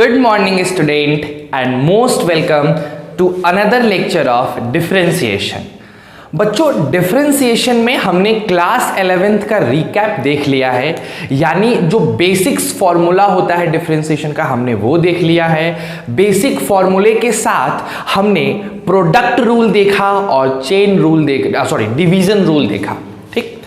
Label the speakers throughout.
Speaker 1: Good morning student and most welcome to another lecture of differentiation। बच्चों differentiation में हमने class 11th का recap देख लिया है, यानी जो बेसिक्स फॉर्मूला होता है डिफरेंशिएशन का हमने वो देख लिया है। बेसिक फॉर्मूले के साथ हमने प्रोडक्ट रूल देखा और चेन रूल डिवीजन रूल देखा। ठीक,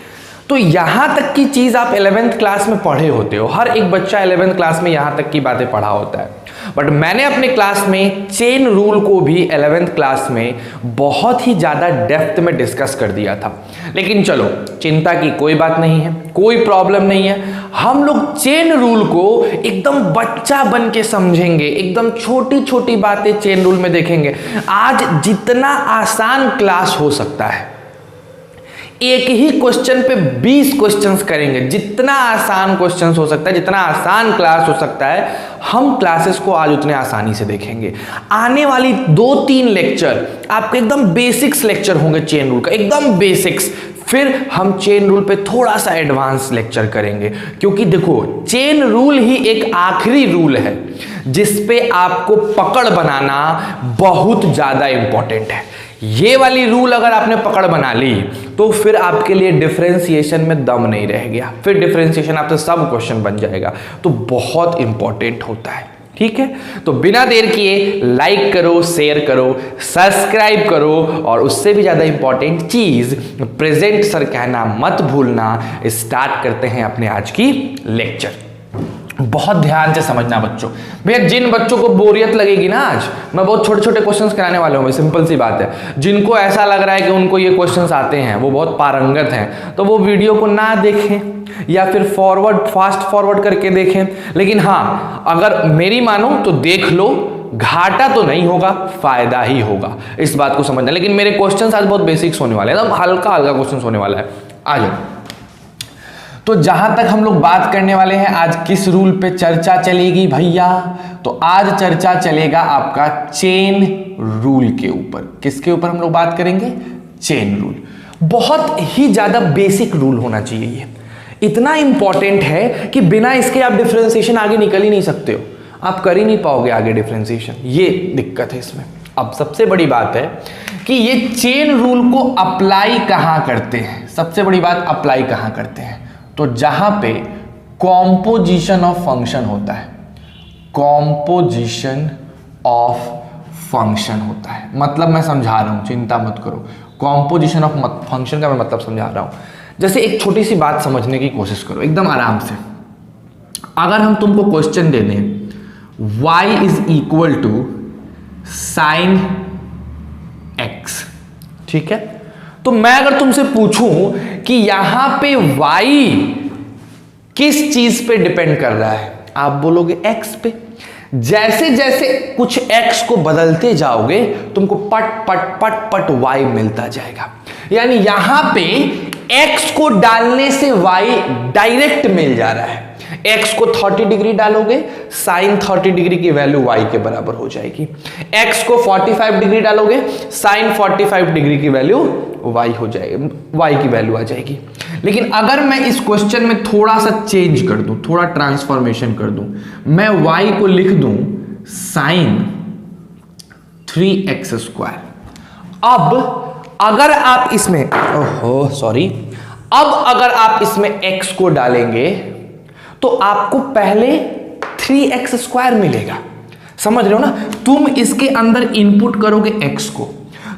Speaker 1: तो यहां तक की चीज आप 11th क्लास में पढ़े होते हो, हर एक बच्चा 11th क्लास में यहां तक की बातें पढ़ा होता है। बट मैंने अपने क्लास में चेन रूल को भी 11th क्लास में बहुत ही ज़्यादा डेप्थ में डिस्कस कर दिया था। लेकिन चलो, चिंता की कोई बात नहीं है, कोई प्रॉब्लम नहीं है। हम लोग चेन रूल को एकदम बच्चा बन के समझेंगे, एकदम छोटी छोटी बातें चेन रूल में देखेंगे। आज जितना आसान क्लास हो सकता है, एक ही क्वेश्चन पे 20 क्वेश्चंस करेंगे। जितना आसान क्वेश्चंस हो सकता है, जितना आसान क्लास हो सकता है, हम क्लासेस को आज उतने आसानी से देखेंगे। आने वाली 2-3 लेक्चर आपके एकदम बेसिक्स लेक्चर होंगे चेन रूल का, एकदम बेसिक्स। फिर हम चेन रूल पे थोड़ा सा एडवांस लेक्चर करेंगे, क्योंकि देखो चेन रूल ही एक आखिरी रूल है जिस पे आपको पकड़ बनाना बहुत ज्यादा इंपॉर्टेंट है। ये वाली रूल अगर आपने पकड़ बना ली तो फिर आपके लिए डिफरेंशिएशन में दम नहीं रह गया, फिर डिफरेंशिएशन आपसे सब क्वेश्चन बन जाएगा। तो बहुत इंपॉर्टेंट होता है। ठीक है, तो बिना देर किए लाइक करो, शेयर करो, सब्सक्राइब करो, और उससे भी ज्यादा इंपॉर्टेंट चीज प्रेजेंट सर कहना मत भूलना। स्टार्ट करते हैं अपने आज की लेक्चर। बहुत ध्यान से समझना बच्चों। भैया जिन बच्चों को बोरियत लगेगी ना, आज मैं बहुत छोटे छोटे क्वेश्चंस कराने वाला हूँ, सिंपल सी बात है। जिनको ऐसा लग रहा है कि उनको ये क्वेश्चंस आते हैं, वो बहुत पारंगत हैं, तो वो वीडियो को ना देखें या फिर फास्ट फॉरवर्ड करके देखें। लेकिन हाँ, अगर मेरी मानो तो देख लो, घाटा तो नहीं होगा, फायदा ही होगा, इस बात को समझना। लेकिन मेरे क्वेश्चंस आज बहुत बेसिक्स होने वाले हैं, एकदम हल्का हल्का क्वेश्चन होने वाला है। आ जाओ। तो जहां तक हम लोग बात करने वाले हैं, आज किस रूल पे चर्चा चलेगी भैया? तो आज चर्चा चलेगा आपका चेन रूल के ऊपर। किसके ऊपर हम लोग बात करेंगे? Chain rule. बहुत ही ज्यादा बेसिक रूल होना चाहिए ये, इतना इंपॉर्टेंट है कि बिना इसके आप डिफरेंशिएशन आगे निकल ही नहीं सकते हो, आप कर ही नहीं पाओगे आगे डिफरेंशिएशन। ये दिक्कत है इसमें। अब सबसे बड़ी बात है कि ये चेन रूल को अप्लाई कहां करते हैं। सबसे बड़ी बात, अप्लाई कहां करते हैं? तो जहां पे कॉम्पोजिशन ऑफ फंक्शन होता है, कॉम्पोजिशन ऑफ फंक्शन होता है। मतलब मैं समझा रहा हूं, चिंता मत करो। कॉम्पोजिशन ऑफ फंक्शन का मैं मतलब समझा रहा हूं। जैसे एक छोटी सी बात समझने की कोशिश करो एकदम आराम से। अगर हम तुमको क्वेश्चन दे दें y is equal to sine x, ठीक है, तो मैं अगर तुमसे पूछूं कि यहां पे y किस चीज पे डिपेंड कर रहा है, आप बोलोगे x पे। जैसे जैसे कुछ x को बदलते जाओगे तुमको पट पट पट पट y मिलता जाएगा। यानी यहां पे x को डालने से y डायरेक्ट मिल जा रहा है। x को 30 डिग्री डालोगे, साइन 30 डिग्री की वैल्यू y के बराबर हो जाएगी। x को 45 डिग्री डालोगे, साइन 45 डिग्री की वैल्यू y हो जाएगी, y की वैल्यू आ जाएगी। लेकिन अगर मैं इस क्वेश्चन में थोड़ा सा चेंज कर दूं, थोड़ा ट्रांसफॉर्मेशन कर दूं, मैं y को लिख दूं साइन 3x²। अब अगर आप इसमें अगर आप इसमें x को डालेंगे तो आपको पहले 3x² मिलेगा। समझ रहे हो ना? तुम इसके अंदर इनपुट करोगे x को,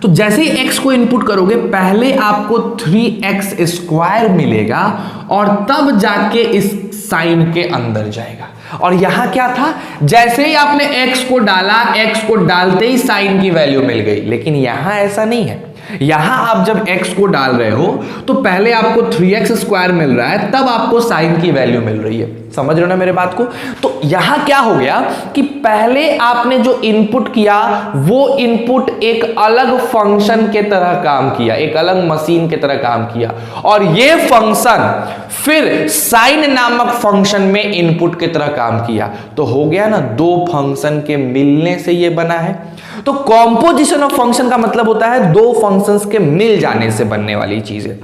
Speaker 1: तो जैसे ही x को इनपुट करोगे पहले आपको 3x² मिलेगा और तब जाके इस साइन के अंदर जाएगा। और यहां क्या था, जैसे ही आपने x को डाला, x को डालते ही साइन की वैल्यू मिल गई। लेकिन यहां ऐसा नहीं है। यहां आप जब x को डाल रहे हो तो पहले आपको 3x² मिल रहा है, तब आपको साइन की वैल्यू मिल रही है। समझ रहे हो ना मेरे बात को? तो यहां क्या हो गया कि पहले आपने जो इनपुट किया वो इनपुट एक अलग फंक्शन के तरह काम किया, एक अलग मशीन के तरह काम किया, और ये फंक्शन फिर साइन नामक फंक्शन में इनपुट की तरह काम किया। तो हो गया ना, दो फंक्शन के मिलने से ये बना है। तो कॉम्पोजिशन ऑफ फंक्शन का मतलब होता है दो फंक्शंस के मिल जाने से बनने वाली चीज है।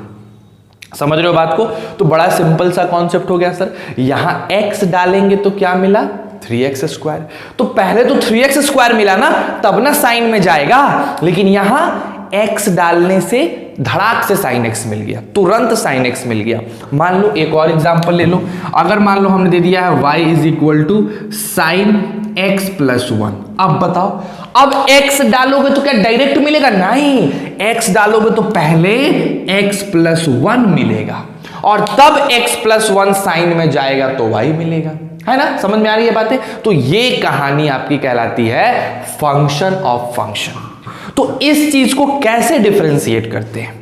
Speaker 1: समझ रहे हो बात को? तो बड़ा सिंपल सा कॉन्सेप्ट हो गया सर। यहां x डालेंगे तो क्या मिला? 3x square. तो पहले तो 3x स्क्वायर मिला ना, तब ना साइन में जाएगा, लेकिन यहां x डालने से धड़ाक से sin x मिल गया, तुरंत sin x मिल गया। मान लो एक और एग्जांपल ले लो, अगर मान लो हमने दे दिया है y is equal to sine x plus 1। अब बताओ, अब x डालोगे तो क्या डायरेक्ट मिलेगा? नहीं, x डालोगे तो पहले x प्लस 1 मिलेगा और तब x प्लस 1 साइन में जाएगा तो y मिलेगा, है ना? समझ में आ रही है बातें? तो ये कहानी आपकी कहलाती है फंक्शन ऑफ फंक्शन। तो इस चीज को कैसे डिफरेंशिएट करते हैं,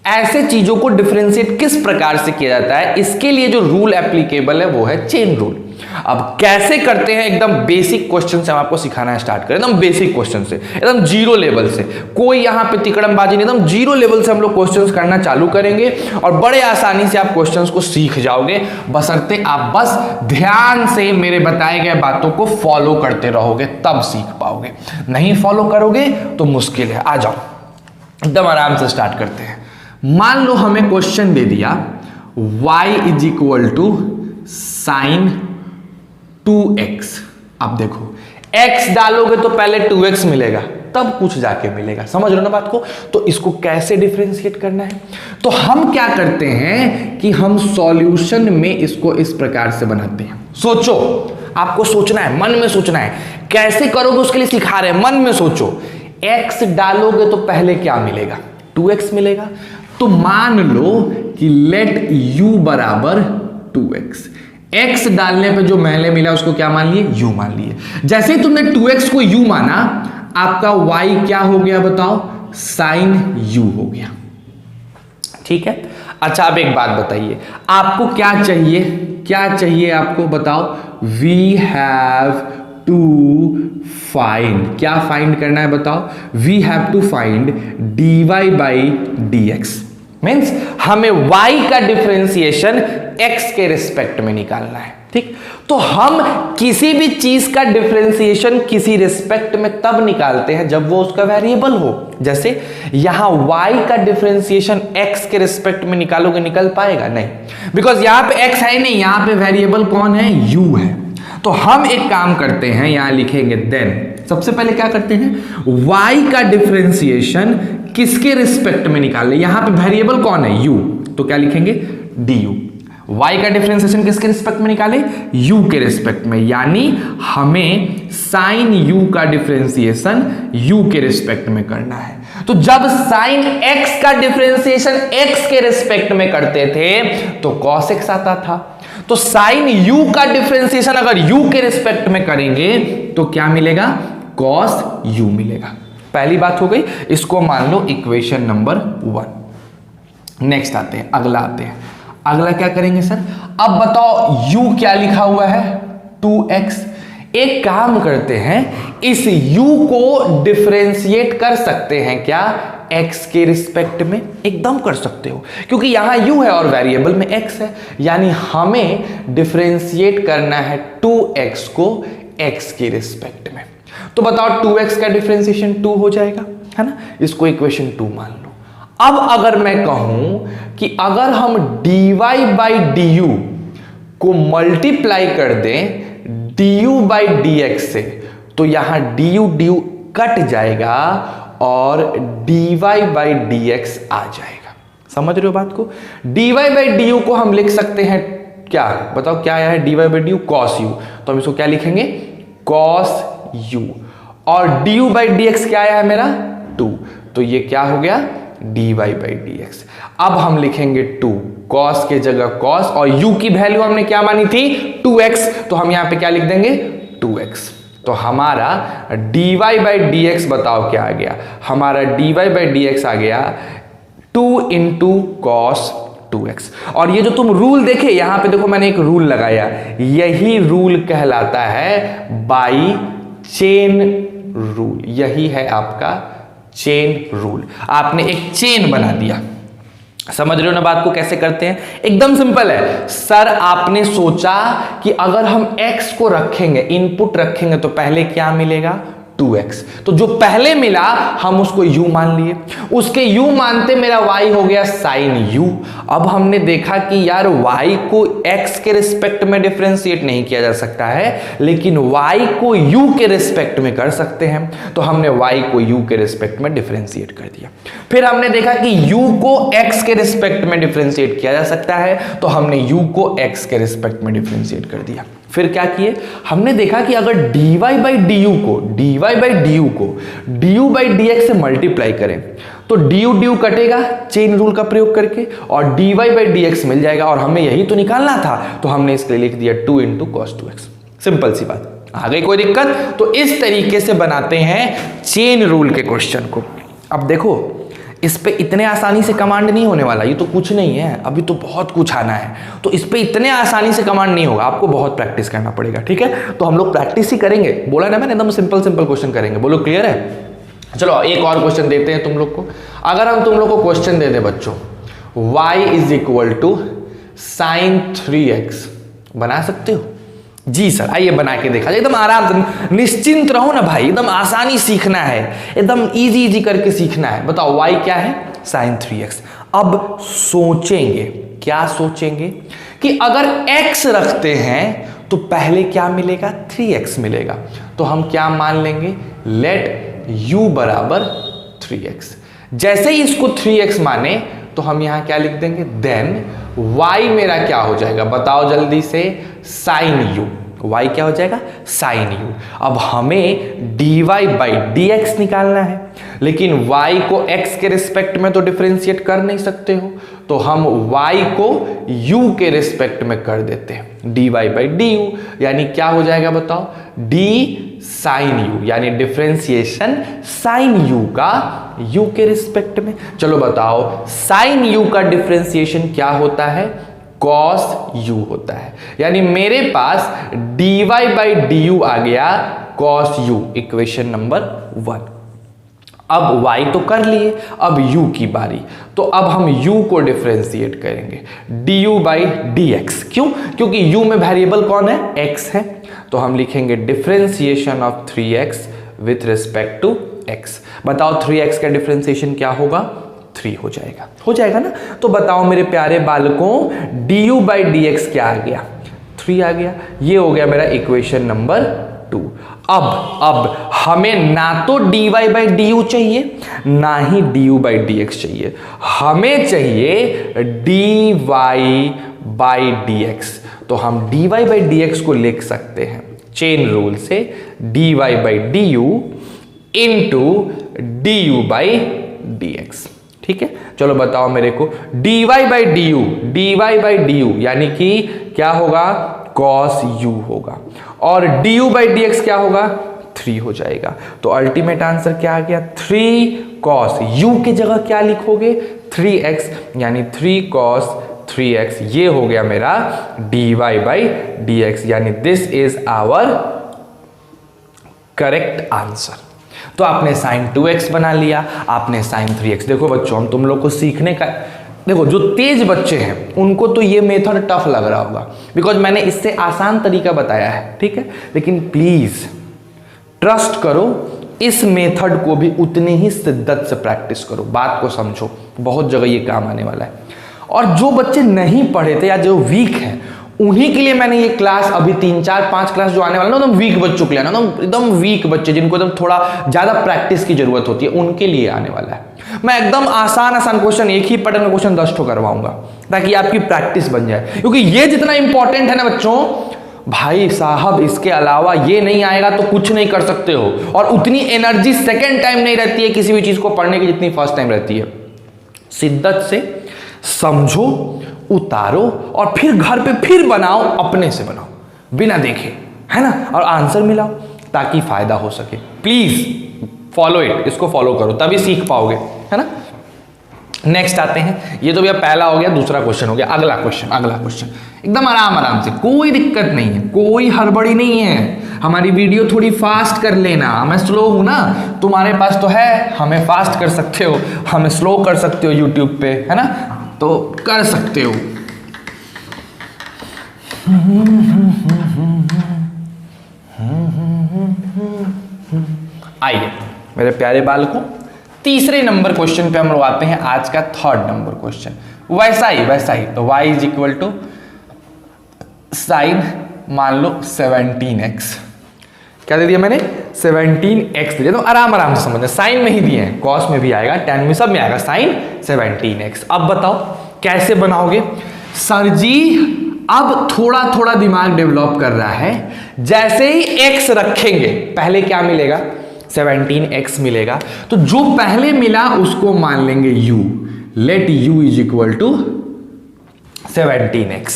Speaker 1: ऐसे चीजों को डिफरेंशिएट किस प्रकार से किया जाता है, इसके लिए जो रूल एप्लीकेबल है वो है चेन रूल। अब कैसे करते हैं, एकदम बेसिक क्वेश्चन से हम आपको सिखाना स्टार्ट करें, एकदम बेसिक क्वेश्चन से, एकदम जीरो लेवल से, कोई यहां पे तिकड़मबाजी नहीं, एकदम जीरो लेवल से हम लोग क्वेश्चंस करना चालू करेंगे और बड़े आसानी से आप क्वेश्चंस को सीख जाओगे, बशर्ते आप बस ध्यान से मेरे बताए गए बातों को फॉलो करते रहोगे, तब सीख पाओगे। नहीं फॉलो करोगे तो मुश्किल है। आ जाओ, एकदम आराम से स्टार्ट करते हैं। मान लो हमें क्वेश्चन दे दिया y is equal to sine 2x। अब देखो, x डालोगे तो पहले 2x मिलेगा, तब कुछ जाके मिलेगा। समझ रहे हो ना बात को? तो इसको कैसे डिफरेंशिएट करना है, तो हम क्या करते हैं कि हम सॉल्यूशन में इसको इस प्रकार से बनाते हैं। सोचो, आपको सोचना है, मन में सोचना है, कैसे करोगे उसके लिए सिखा रहे हैं, मन में सोचो। x डालोगे तो पहले क्या मिलेगा? 2x मिलेगा। तो मान लो कि लेट u बराबर 2x, x डालने पे जो पहले मिला उसको क्या मान लिए? u मान लिए। जैसे ही तुमने 2x को u माना, आपका y क्या हो गया बताओ? साइन u हो गया। ठीक है। अच्छा, अब एक बात बताइए, आपको क्या चाहिए? क्या चाहिए आपको बताओ? वी हैव टू फाइंड, क्या फाइंड करना है बताओ? We have to find dy by dx। Means हमें y का डिफरेंशिएशन x के रिस्पेक्ट में निकालना है। ठीक, तो हम किसी भी चीज का डिफरेंशिएशन किसी रिस्पेक्ट में तब निकालते हैं जब वो उसका वेरिएबल हो। जैसे यहां y का डिफरेंशिएशन x के रिस्पेक्ट में निकालोगे, निकल पाएगा? नहीं, बिकॉज यहां पे x है नहीं, यहां पे वेरिएबल कौन है? u है। तो हम एक काम करते हैं, यहां लिखेंगे देन, सबसे पहले क्या करते हैं, y का डिफरेंशिएशन किसके रिस्पेक्ट में निकाल ले? यहां पे वेरिएबल कौन है? u, तो क्या लिखेंगे? du। y का डिफरेंशिएशन किसके रिस्पेक्ट में निकाले? u के रिस्पेक्ट में, यानी हमें साइन u का डिफरेंशिएशन u के रिस्पेक्ट में करना है। तो जब साइन x का डिफरेंशिएशन x के रिस्पेक्ट में करते थे तो cos x आता था। तो साइन u का डिफरेंशिएशन अगर u के रिस्पेक्ट में करेंगे तो क्या मिलेगा? cos u मिलेगा। पहली बात हो गई, इसको मान लो इक्वेशन नंबर 1। नेक्स्ट आते हैं, अगला आते हैं। अगला क्या करेंगे सर? अब बताओ u क्या लिखा हुआ है? 2x। एक काम करते हैं, इस u को डिफरेंशिएट कर सकते हैं क्या? x के रिस्पेक्ट में एकदम कर सकते हो, क्योंकि यहां u है और वेरिएबल में x है, यानी हमें डिफरेंशिएट करना है 2x को x के रिस्पेक्ट में। तो बताओ 2x का डिफरेंशिएशन 2 हो जाएगा, है ना? इसको इक्वेशन 2 मान लो। अब अगर मैं कहूं कि अगर हम dy बाई du को मल्टीप्लाई कर दें du बाई dx से, तो यहां du कट जाएगा और dy बाई dx आ जाएगा। समझ रहे हो बात को? dy बाई du को हम लिख सकते हैं क्या? बताओ क्या आया है? dy by du cos u, तो हम इसको क्या लिखेंगे? cos u। और du बाई dx क्या आया है मेरा? 2, तो ये क्या हो गया? dy by dx। अब हम लिखेंगे 2, cos के जगह cos, और u की वैल्यू हमने क्या मानी थी? 2x, तो हम यहां पे क्या लिख देंगे? 2x। तो हमारा dy बाई dx बताओ क्या आ गया? हमारा dy बाई dx आ गया 2 इंटू cos 2x। और ये जो तुम रूल देखे, यहां पे देखो मैंने एक रूल लगाया, यही रूल कहलाता है बाई चेन रूल। यही है आपका चेन रूल। आपने एक चेन बना दिया। समझ रहे हो ना बात को कैसे करते हैं? एकदम सिंपल है सर। आपने सोचा कि अगर हम x को रखेंगे, इनपुट रखेंगे, तो पहले क्या मिलेगा? 2x। तो जो पहले मिला हम उसको u मान लिए, उसके u मानते मेरा y हो गया sin u। अब हमने देखा कि यार y को x के रिस्पेक्ट में डिफरेंशिएट नहीं किया जा सकता है, लेकिन y को u के रिस्पेक्ट में कर सकते हैं, तो हमने y को u के रिस्पेक्ट में डिफरेंशिएट कर दिया। फिर हमने देखा कि u को x के रिस्पेक्ट में डिफरेंशिएट किया जा सकता है, तो हमने u को x के रिस्पेक्ट में डिफरेंशिएट कर दिया। फिर क्या किए, हमने देखा कि अगर dy by du को du by dx से मल्टीप्लाई करें तो du कटेगा चेन रूल का प्रयोग करके और dy by dx मिल जाएगा, और हमें यही तो निकालना था, तो हमने इसके लिए लिख दिया 2 into cos 2x। सिंपल सी बात, आ गई कोई दिक्कत? तो इस तरीके से बनाते हैं चेन रूल के क्वेश्चन को। अब देखो इस पे इतने आसानी से कमांड नहीं होने वाला, ये तो कुछ नहीं है, अभी तो बहुत कुछ आना है, तो इस पे इतने आसानी से कमांड नहीं होगा, आपको बहुत प्रैक्टिस करना पड़ेगा, ठीक है? तो हम लोग प्रैक्टिस ही करेंगे, बोला ना मैंने, एकदम सिंपल क्वेश्चन करेंगे। बोलो क्लियर है? चलो एक और क्वेश्चन देते हैं तुम लोग को। अगर हम तुम लोग को क्वेश्चन दे दें बच्चों, y is equal to sine 3x, बना सकते हो? जी सर, आइए बना के देखा जाए, एकदम आराम से, निश्चिंत रहो ना भाई, एकदम आसानी सीखना है, एकदम इजी करके सीखना है। बताओ y क्या है? Sign 3x। अब सोचेंगे, क्या सोचेंगे कि अगर x रखते हैं तो पहले क्या मिलेगा? 3x मिलेगा, तो हम क्या मान लेंगे? लेट u बराबर 3x। जैसे ही इसको 3x माने तो हम यहां क्या लिख देंगे? देन y मेरा क्या हो जाएगा? बताओ जल्दी से, साइन u। y क्या हो जाएगा? Sine u। अब हमें dy बाई dx निकालना है, लेकिन y को x के रिस्पेक्ट में तो डिफरेंशिएट कर नहीं सकते हो, तो हम y को u के रिस्पेक्ट में कर देते हैं, dy बाई du, यानी क्या हो जाएगा बताओ? d साइन u, यानी डिफरेंशिएशन साइन u का u के रिस्पेक्ट में। चलो बताओ, साइन u का डिफरेंशिएशन क्या होता है? cos u होता है, यानी मेरे पास dy बाई du आ गया cos u, इक्वेशन नंबर 1। अब y तो कर लिए, अब u की बारी, तो अब हम u को डिफरेंशिएट करेंगे du बाई dx। क्यों? क्योंकि u में वेरिएबल कौन है? x है, तो हम लिखेंगे differentiation of 3x with respect to x। बताओ 3x का डिफरेंशिएशन क्या होगा? 3 हो जाएगा ना? तो बताओ मेरे प्यारे बालकों, du बाई dx क्या आ गया? 3 आ गया। ये हो गया मेरा इक्वेशन नंबर 2। अब हमें ना तो dy बाई du चाहिए, ना ही du बाई dx चाहिए, हमें चाहिए dy बाई dx। तो हम dy बाई dx को लिख सकते हैं चेन रूल से dy by du into du by dx। ठीक है, चलो बताओ मेरे को, dy बाई du यानी कि क्या होगा? cos u होगा, और du बाई dx क्या होगा? 3 हो जाएगा। तो अल्टीमेट आंसर क्या आ गया? 3 cos u की जगह क्या लिखोगे? 3x, यानी 3 cos 3x। ये हो गया मेरा dy बाई dx, यानी this is our correct answer. तो आपने साइन 2x बना लिया, आपने साइन 3x। देखो बच्चों, हम तुम लोग को सीखने का, देखो जो तेज बच्चे हैं उनको तो ये मेथड टफ लग रहा होगा, बिकॉज मैंने इससे आसान तरीका बताया है, ठीक है? लेकिन प्लीज ट्रस्ट करो, इस मेथड को भी उतनी ही शिद्दत से प्रैक्टिस करो, बात को समझो, बहुत जगह ये काम आने वाला है। और जो बच्चे नहीं पढ़े थे या जो वीक हैं, उन्हीं के लिए मैंने ये क्लास अभी 3, 4, 5 क्लास जो आने वाला ना, एकदम वीक बच्चों के लिए ना, एकदम वीक बच्चे जिनको एकदम थोड़ा ज्यादा प्रैक्टिस की जरूरत होती है, उनके लिए आने वाला है। मैं एकदम आसान क्वेश्चन, एक ही पैटर्न में क्वेश्चन 10 ठो करवाऊंगा, ताकि आपकी प्रैक्टिस बन जाए, क्योंकि ये जितना इंपॉर्टेंट है ना बच्चों, भाई साहब इसके अलावा ये नहीं आएगा तो कुछ नहीं कर सकते हो। और उतनी एनर्जी सेकेंड टाइम नहीं रहती है किसी भी चीज को पढ़ने की जितनी फर्स्ट टाइम रहती है। शिद्दत से समझो, उतारो, और फिर घर पे फिर बनाओ, अपने से बनाओ, बिना देखे, है ना? और आंसर मिलाओ, ताकि फायदा हो सके। प्लीज फॉलो इट, इसको फॉलो करो, तभी सीख पाओगे, है ना? नेक्स्ट आते हैं, ये तो भैया पहला हो गया, दूसरा क्वेश्चन हो गया। अगला क्वेश्चन एकदम आराम से, कोई दिक्कत नहीं है, कोई हड़बड़ी नहीं है। हमारी वीडियो थोड़ी फास्ट कर लेना, मैं स्लो हूं ना, तुम्हारे पास तो है, हमें फास्ट कर सकते हो, हमें स्लो कर सकते हो यूट्यूब पे, है ना? तो कर सकते हो। आइए मेरे प्यारे बालकों, तीसरे नंबर क्वेश्चन पे हम लोग आते हैं। आज का थर्ड नंबर क्वेश्चन वैसा ही तो y is equal to sine मान लो 17x। क्या दे दिया मैंने? 17x दे दिया। तो आराम से समझना, साइन में ही दिए हैं, कॉस में भी आएगा, टेन में, सब में आएगा साइन 17x। अब बताओ कैसे बनाओगे? सर जी अब थोड़ा थोड़ा दिमाग डेवलप कर रहा है। जैसे ही x रखेंगे पहले क्या मिलेगा? 17x मिलेगा। तो जो पहले मिला उसको मान लेंगे u। Let u is equal to 17x।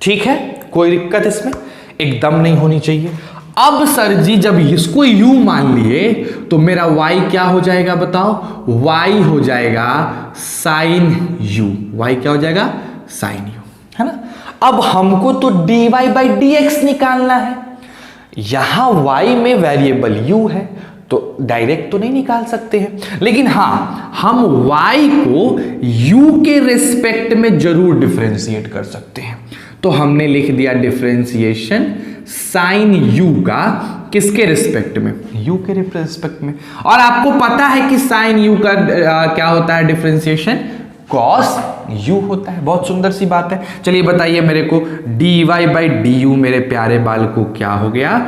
Speaker 1: ठीक है, कोई दिक्कत इसमें एकदम नहीं होनी चाहिए। अब सर जी जब इसको u मान लिए तो मेरा y क्या हो जाएगा बताओ? y हो जाएगा साइन u। y क्या हो जाएगा? साइन u, है ना। अब हमको तो dy बाई dx निकालना है। यहां y में वेरिएबल u है तो डायरेक्ट तो नहीं निकाल सकते हैं, लेकिन हाँ हम y को u के रिस्पेक्ट में जरूर डिफरेंशिएट कर सकते हैं। तो हमने लिख दिया डिफरेंशिएशन साइन u का किसके रिस्पेक्ट में? u के रिस्पेक्ट में। और आपको पता है कि साइन u का क्या होता है डिफरेंशिएशन? कॉस u होता है। बहुत सुंदर सी बात है। चलिए बताइए मेरे को, dy बाई du मेरे प्यारे बालकों क्या हो गया?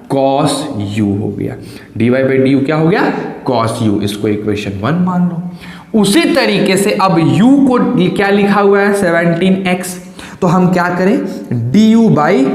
Speaker 1: कॉस u हो गया। dy बाई du क्या हो गया? Cos u। इसको इक्वेशन 1 मान लो। उसी तरीके से अब u को क्या लिखा हुआ है? 17x। तो हम क्या करें? du बाई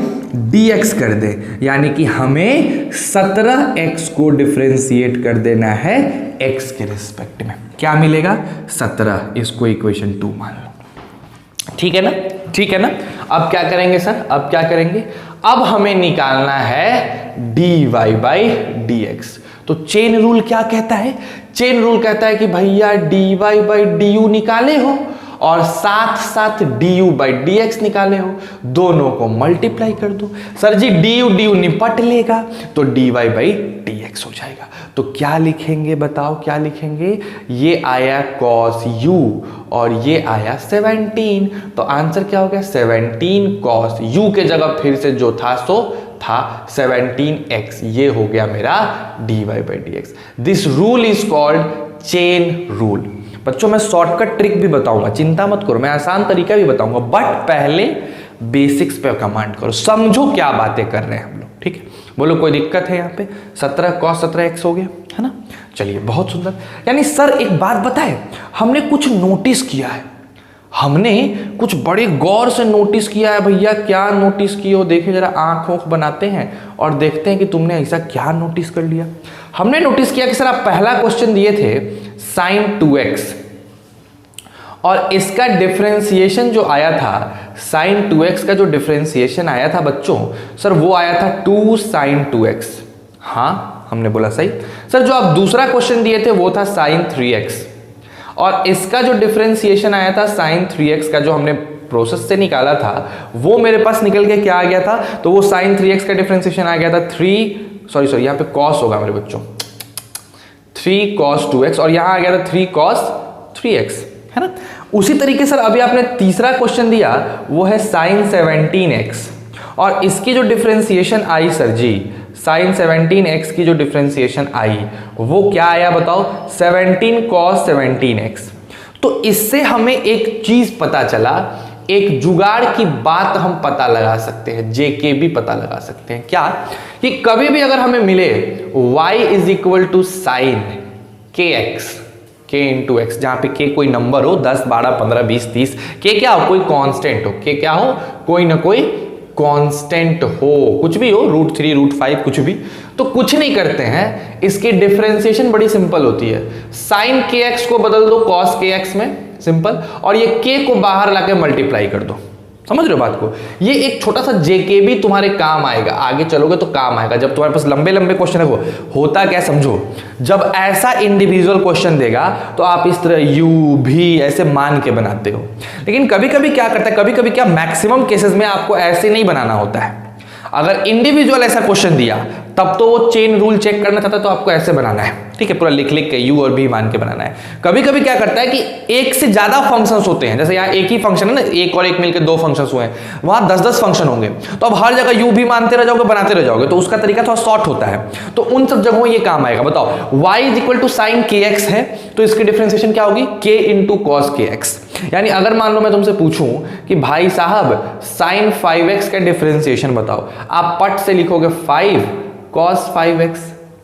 Speaker 1: dx कर दें, यानी कि हमें 17x को डिफरेंशिएट कर देना है x के रिस्पेक्ट में। क्या मिलेगा? 17। इसको इक्वेशन 2 मान लो। ठीक है ना, ठीक है ना। अब क्या करेंगे सर? अब क्या करेंगे? अब हमें निकालना है dy बाई dx। तो चेन रूल क्या कहता है? चेन रूल कहता है कि भैया dy बाई du निकाले हो और साथ साथ du बाई dx निकाले हो, दोनों को मल्टीप्लाई कर दो। सर जी du निपट लेगा तो dy बाई dx हो जाएगा। तो क्या लिखेंगे बताओ? क्या लिखेंगे? ये आया cos u और ये आया 17। तो आंसर क्या हो गया? 17 cos u के जगह फिर से जो था सो था 17x। ये हो गया मेरा dy by dx। This rule is called chain rule. बच्चों मैं शॉर्टकट ट्रिक भी बताऊंगा, चिंता मत करो, मैं आसान तरीका भी बताऊंगा, बट पहले बेसिक्स पे कमांड करो, समझो क्या बातें कर रहे हैं हम लोग। ठीक है, बोलो कोई दिक्कत है? यहाँ पे 17 cos 17x हो गया, है ना। चलिए बहुत सुंदर। यानी सर एक बात बताए, हमने कुछ नोटिस किया है, हमने कुछ बड़े गौर से नोटिस किया है। भैया क्या नोटिस किए हो? देखिए जरा आंख ओंख बनाते हैं और देखते हैं कि तुमने ऐसा क्या नोटिस कर लिया। हमने नोटिस किया कि सर आप पहला क्वेश्चन दिए थे साइन 2x और इसका डिफरेंशिएशन जो आया था, साइन 2x का जो डिफरेंशिएशन आया था बच्चों, सर वो आया था 2 साइन 2x। हाँ हमने बोला सही। सर जो आप दूसरा क्वेश्चन दिए थे वो था साइन 3x और इसका जो डिफरेंशिएशन आया था साइन 3x का, जो हमने प्रोसेस से निकाला था, वो मेरे पास निकल के क्या आ गया था? तो वो साइन 3x का डिफरेंशिएशन आ गया था सॉरी यहाँ पे कॉस होगा मेरे बच्चों, 3 cos 2x और यहाँ आ गया था 3 cos 3x, है ना। उसी तरीके सर अभी आपने तीसरा क्वेश्चन दिया वो है साइन 17x और इसकी जो डिफरेंशिएशन आई सर जी, साइन 17x की जो डिफरेंशिएशन आई वो क्या आया बताओ? 17 cos 17x। तो इससे हमें एक चीज पता चला, एक जुगाड़ की बात हम पता लगा सकते हैं, जेके भी पता लगा सकते हैं। क्या? कि कभी भी अगर हमें मिले y is equal to sine kx, k into X, जहां पे k कोई नंबर हो, 10 12 15 20 30, k क्या हो? कोई कांस्टेंट हो, k क्या हो? कोई ना कोई कांस्टेंट हो, कुछ भी हो, √3 √5 कुछ भी। तो कुछ नहीं करते हैं, इसकी डिफरेंशिएशन बड़ी सिंपल होती है। साइन kx को बदल दो cos kx में, सिंपल, और ये k को बाहर लाके मल्टीप्लाई कर दो। समझ रहे हो बात को? ये एक छोटा सा जेके भी तुम्हारे काम आएगा, आगे चलोगे तो काम आएगा। जब तुम्हारे पास लंबे लंबे क्वेश्चन है, होता क्या समझो, जब ऐसा इंडिविजुअल क्वेश्चन देगा तो आप इस तरह यू भी ऐसे मान के बनाते हो। लेकिन कभी कभी क्या करता है, कभी कभी क्या, मैक्सिमम केसेस में आपको ऐसे नहीं बनाना होता है, अगर इंडिविजुअल ऐसा क्वेश्चन दिया तब तो वो चेन रूल चेक करना चाहता है तो आपको ऐसे बनाना है, ठीक है, पूरा लिख लिख के यू और बी मान के बनाना है। कभी कभी क्या करता है कि एक से ज्यादा फंक्शंस होते हैं, जैसे यहाँ एक ही फंक्शन है ना, एक और एक मिलकर 2 फंक्शंस हुए हैं, वहां 10-10 फंक्शन होंगे, तो अब हर जगह यू भी मानते रह जाओगे, बनाते रह जाओगे, तो उसका तरीका थोड़ा शॉर्ट होता है, तो उन सब जगहों ये काम आएगा। बताओ y इक्वल टू साइन के एक्स है तो इसकी डिफरेंशिएशन क्या होगी, k इंटू कॉस के एक्स। यानी अगर मान लो मैं तुमसे पूछूं कि भाई साहब साइन 5x का डिफरेंशिएशन बताओ, आप पट से लिखोगे 5 cos 5x,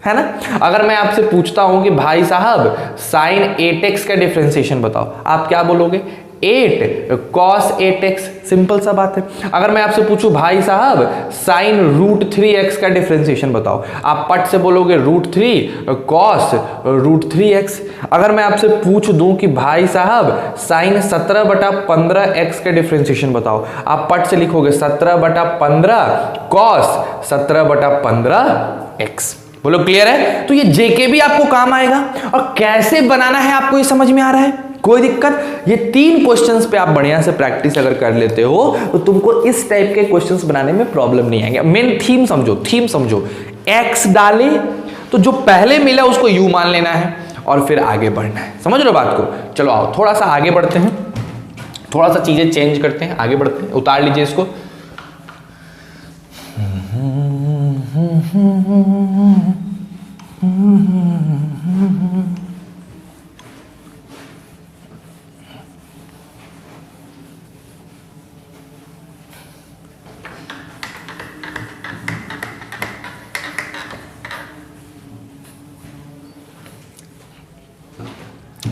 Speaker 1: है ना। अगर मैं आपसे पूछता हूं कि भाई साहब साइन 8x का डिफरेंशिएशन बताओ, आप क्या बोलोगे, 8 cos 8x, सिंपल सा बात है। अगर मैं आपसे पूछूं भाई साहब साइन रूट 3x का डिफरेंशिएशन बताओ, आप पट से बोलोगे रूट 3 cos रूट 3x। अगर मैं आपसे पूछ दूं कि भाई साहब साइन 17/15x का डिफरेंशिएशन बताओ, आप पट से लिखोगे 17/15 cos 17/15x। बोलो क्लियर है। तो ये जेके भी आपको काम आएगा, और कैसे बनाना है आपको ये समझ में आ रहा है, कोई दिक्कत। ये 3 क्वेश्चंस पे आप बढ़िया से प्रैक्टिस अगर कर लेते हो तो तुमको इस टाइप के क्वेश्चंस बनाने में प्रॉब्लम नहीं आएंगे। मेन थीम समझो, एक्स डाले तो जो पहले मिला उसको यू मान लेना है और फिर आगे बढ़ना है। समझ लो बात को। चलो आओ थोड़ा सा आगे बढ़ते हैं, थोड़ा सा चीजें चेंज करते हैं, आगे बढ़ते हैं। उतार लीजिए इसको।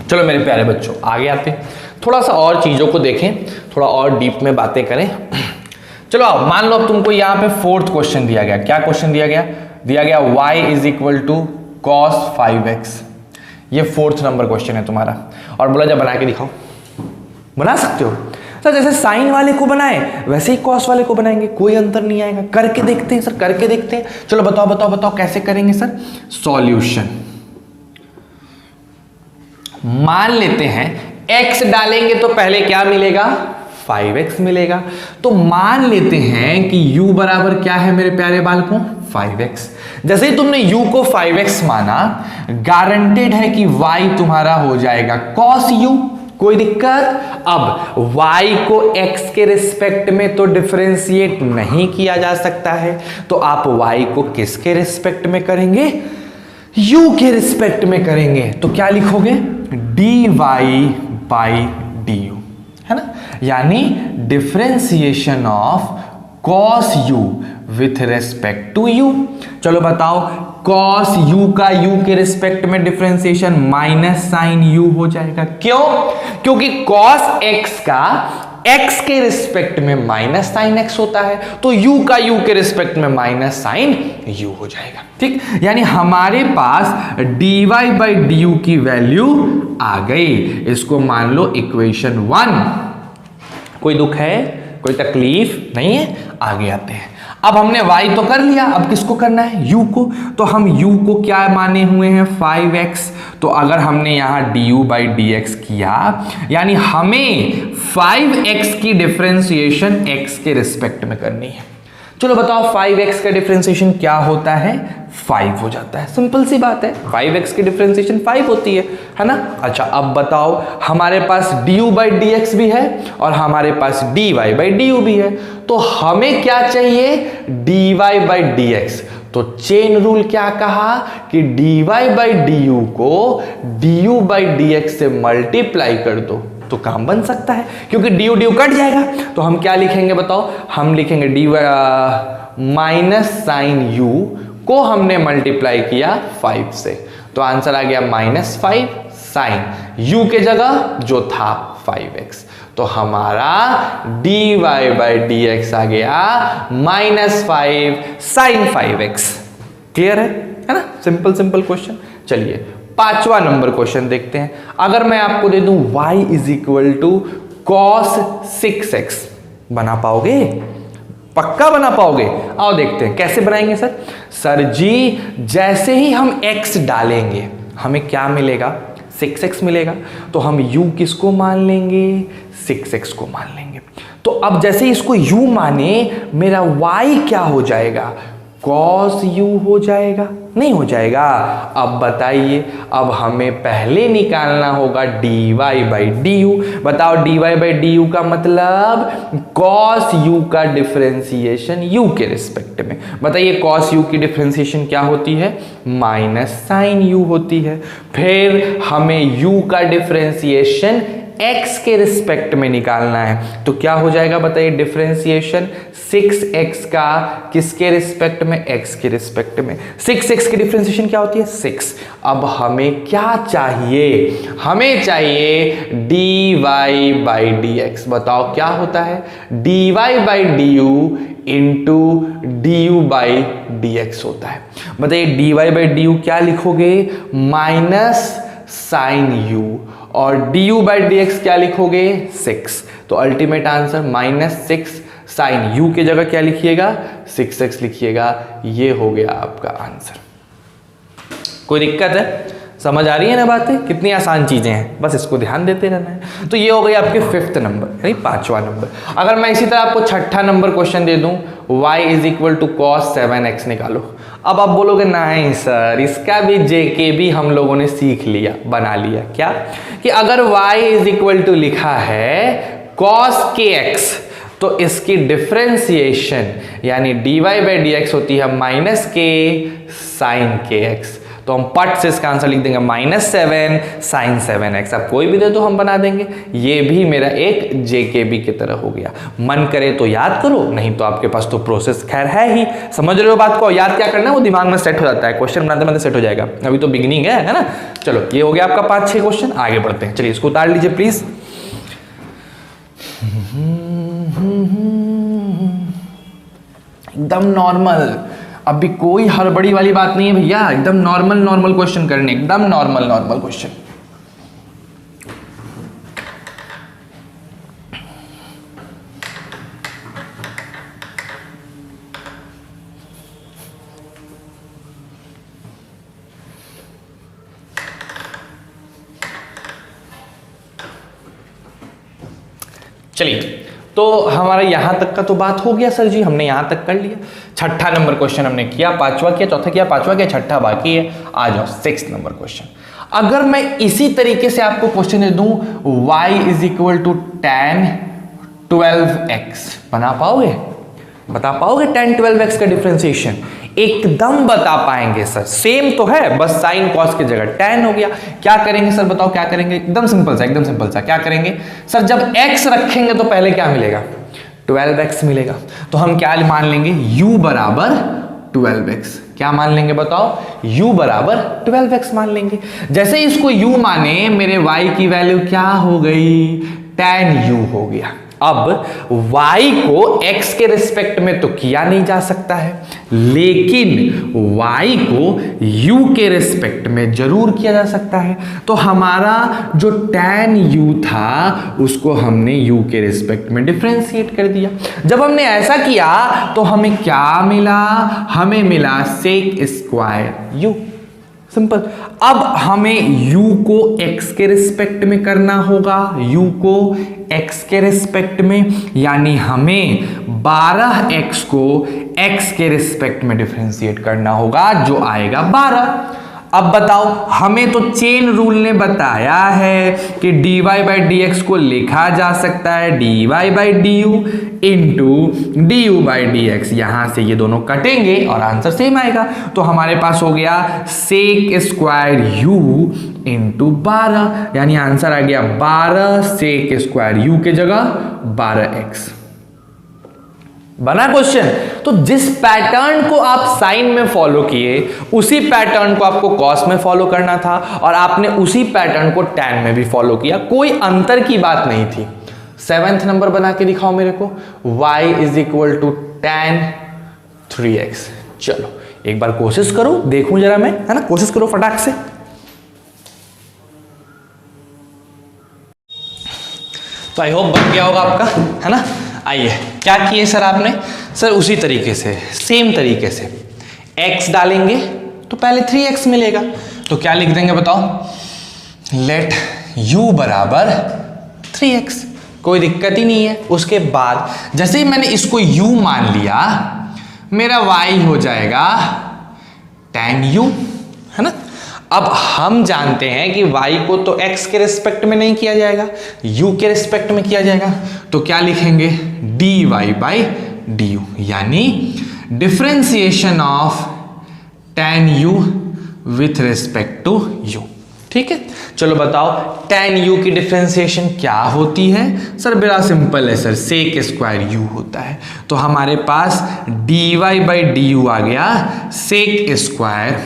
Speaker 1: चलो मेरे प्यारे बच्चों आगे आते हैं, थोड़ा सा और चीजों को देखें, थोड़ा और डीप में बातें करें। चलो आओ, मान लो अब तुमको यहाँ पे 4th क्वेश्चन दिया गया। क्या क्वेश्चन दिया गया y is equal to cos 5x। ये 4th नंबर क्वेश्चन है तुम्हारा, और बोला जा बना के दिखाओ। बना सकते हो सर, जैसे साइन वाले को बनाए वैसे ही कॉस वाले को बनाएंगे, कोई अंतर नहीं आएगा। करके देखते हैं सर, करके देखते हैं। चलो बताओ कैसे करेंगे सर। सॉल्यूशन, मान लेते हैं x डालेंगे तो पहले क्या मिलेगा, 5x मिलेगा। तो मान लेते हैं कि u बराबर क्या है मेरे प्यारे बालकों, 5x। जैसे ही तुमने u को 5x माना, गारंटेड है कि y तुम्हारा हो जाएगा cos u। कोई दिक्कत। अब y को x के रिस्पेक्ट में तो डिफरेंशिएट नहीं किया जा सकता है, तो आप y को किसके रिस्पेक्ट में करेंगे, u के रिस्पेक्ट में करेंगे। तो क्या लिखोगे, dy बाई du, है ना। यानी differentiation of cos u with respect to u। चलो बताओ, cos u का u के रिस्पेक्ट में डिफरेंशिएशन माइनस साइन u हो जाएगा। क्यों, क्योंकि cos x का x के रिस्पेक्ट में माइनस साइन x होता है, तो u का u के रिस्पेक्ट में माइनस साइन u हो जाएगा। ठीक, यानी हमारे पास dy बाई du की वैल्यू आ गई। इसको मान लो इक्वेशन 1। कोई दुख है, कोई तकलीफ नहीं है। आगे आते हैं। अब हमने y तो कर लिया, अब किसको करना है, u को। तो हम u को क्या माने हुए हैं, 5x। तो अगर हमने यहां du बाई dx किया, यानी हमें 5x की डिफरेंशिएशन x के रिस्पेक्ट में करनी है। चलो बताओ 5x का डिफरेंशिएशन क्या होता है, 5 हो जाता है। सिंपल सी बात है, 5x की डिफरेंशिएशन 5 होती है ना। अच्छा अब बताओ, हमारे पास du बाई dx भी है और हमारे पास dy बाई du भी है, तो हमें क्या चाहिए, dy बाई dx। तो चेन रूल क्या कहा कि dy बाई du को du बाई dx से मल्टीप्लाई कर दो तो काम बन सकता है, क्योंकि du कट जाएगा। तो हम क्या लिखेंगे बताओ, हम लिखेंगे dy माइनस साइन u को हमने मल्टीप्लाई किया 5 से, तो आंसर आ गया -5 साइन u के जगह जो था 5x। तो हमारा dy बाई dx आ गया -5 साइन 5x। क्लियर है ना, सिंपल क्वेश्चन। चलिए 5वां नंबर क्वेश्चन देखते हैं। अगर मैं आपको दे दूं y is equal to cos 6x, बना पाओगे, पक्का बना पाओगे। आओ देखते हैं कैसे बनाएंगे सर जी जैसे ही हम x डालेंगे हमें क्या मिलेगा, 6x मिलेगा। तो हम u किसको मान लेंगे, 6x को मान लेंगे। तो अब जैसे इसको u माने मेरा y क्या हो जाएगा, cos u हो जाएगा, नहीं हो जाएगा। अब बताइए, अब हमें पहले निकालना होगा dy बाई du। बताओ dy बाई du का मतलब cos u का डिफरेंशिएशन u के रिस्पेक्ट में। बताइए cos u की डिफरेंशिएशन क्या होती है, माइनस साइन u होती है। फिर हमें u का डिफरेंशिएशन x के रिस्पेक्ट में निकालना है, तो क्या हो जाएगा बताइए, डिफरेंशिएशन 6x का किसके रिस्पेक्ट में, x के रिस्पेक्ट में। 6x की डिफरेंशिएशन क्या होती है, 6। अब हमें क्या चाहिए, हमें चाहिए dy बाई dx। बताओ क्या होता है, dy by du into du by dx होता है। बताइए dy बाई du क्या लिखोगे, माइनस साइन u, और du बाई dx क्या लिखोगे, 6। तो अल्टीमेट आंसर -6 साइन u की जगह क्या लिखिएगा, 6x लिखिएगा। ये हो गया आपका आंसर। कोई दिक्कत है, समझ आ रही है ना बातें, कितनी आसान चीजें हैं, बस इसको ध्यान देते रहना है। तो ये हो गई आपके 5th नंबर, यानी 5वां नंबर। अगर मैं इसी तरह आपको 6ठा नंबर क्वेश्चन दे दूं, y is equal to cos 7x निकालो। अब आप बोलोगे नहीं सर, इसका भी जेके भी हम लोगों ने सीख लिया, बना लिया। क्या कि अगर y इज इक्वल टू लिखा है cos kx, तो इसकी डिफरेंशिएशन यानी dy बाई dx होती है माइनस के साइन kx। तो हम पट से इसका आंसर लिख देंगे -7 साइन 7x। अब कोई भी दे तो हम बना देंगे। ये भी मेरा एक जेकेबी की तरह हो गया। मन करे तो याद करो, नहीं तो आपके पास तो प्रोसेस खैर है ही। समझ रहे हो बात को, याद क्या करना है वो दिमाग में सेट हो जाता है, क्वेश्चन बनाते बनाते सेट हो जाएगा। अभी तो बिगिनिंग है ना। चलो ये हो गया आपका 5-6 क्वेश्चन, आगे बढ़ते हैं। चलिए इसको उतार लीजिए प्लीज। एकदम नॉर्मल, अभी कोई हड़बड़ी वाली बात नहीं है भैया, एकदम नॉर्मल क्वेश्चन करने, एकदम नॉर्मल क्वेश्चन। चलिए, तो हमारा यहां तक का तो बात हो गया सर जी, हमने यहां तक कर लिया। 6ठा नंबर क्वेश्चन हमने किया, 5वां किया, चौथा किया, 5वां किया, 6ठा बाकी है। आ जाओ 6th नंबर क्वेश्चन। अगर मैं इसी तरीके से आपको क्वेश्चन दे दूं y is equal to tan 12x, बना पाओगे, बता पाओगे tan 12x का डिफरेंशिएशन? एकदम बता पाएंगे सर, सेम तो है, बस साइन कॉस की जगह tan हो गया। क्या करेंगे सर, बताओ क्या करेंगे? एकदम सिंपल सा क्या करेंगे सर, जब x रखेंगे तो पहले क्या मिलेगा, 12x मिलेगा। तो हम क्या मान लेंगे, u बराबर 12x। क्या मान लेंगे बताओ, u बराबर 12x मान लेंगे। जैसे इसको u माने, मेरे y की वैल्यू क्या हो गई, tan u हो गया। अब y को x के रिस्पेक्ट में तो किया नहीं जा सकता है, लेकिन y को u के रिस्पेक्ट में जरूर किया जा सकता है। तो हमारा जो tan u था उसको हमने u के रिस्पेक्ट में डिफरेंशिएट कर दिया। जब हमने ऐसा किया तो हमें क्या मिला, हमें मिला sec स्क्वायर u। सिंपल। अब हमें u को x के रिस्पेक्ट में करना होगा, u को x के रिस्पेक्ट में, यानी हमें 12x को x के रिस्पेक्ट में डिफरेंशिएट करना होगा, जो आएगा 12। अब बताओ, हमें तो चेन रूल ने बताया है कि dy बाई dx को लिखा जा सकता है dy by du into du by dx। यहां से ये दोनों कटेंगे और आंसर सेम आएगा। तो हमारे पास हो गया सेक स्क्वायर u इंटू 12, यानी आंसर आ गया 12 सेक स्क्वायर u के जगह 12x। बना क्वेश्चन। तो जिस पैटर्न को आप साइन में फॉलो किए, उसी पैटर्न को आपको कॉस में फॉलो करना था, और आपने उसी पैटर्न को टैन में भी फॉलो किया, कोई अंतर की बात नहीं थी। 7th नंबर बना के दिखाओ मेरे को, y is equal to tan 3x। चलो एक बार कोशिश करो, देखूं जरा मैं, है ना, कोशिश करो फटाक से। तो आई होप बन गया होगा आपका, है ना। आइए, क्या किए सर आपने, सर उसी तरीके से, सेम तरीके से x डालेंगे तो पहले 3x मिलेगा। तो क्या लिख देंगे बताओ, लेट u बराबर 3x। कोई दिक्कत ही नहीं है। उसके बाद जैसे ही मैंने इसको u मान लिया, मेरा y हो जाएगा tan u, है ना। अब हम जानते हैं कि y को तो x के रिस्पेक्ट में नहीं किया जाएगा, u के रिस्पेक्ट में किया जाएगा, तो क्या लिखेंगे dy बाई du, यानी differentiation of tan u with respect to u। ठीक है, चलो बताओ tan u की डिफरेंशिएशन क्या होती है। सर बड़ा सिंपल है सर, सेक स्क्वायर u होता है। तो हमारे पास dy बाई du आ गया सेक स्क्वायर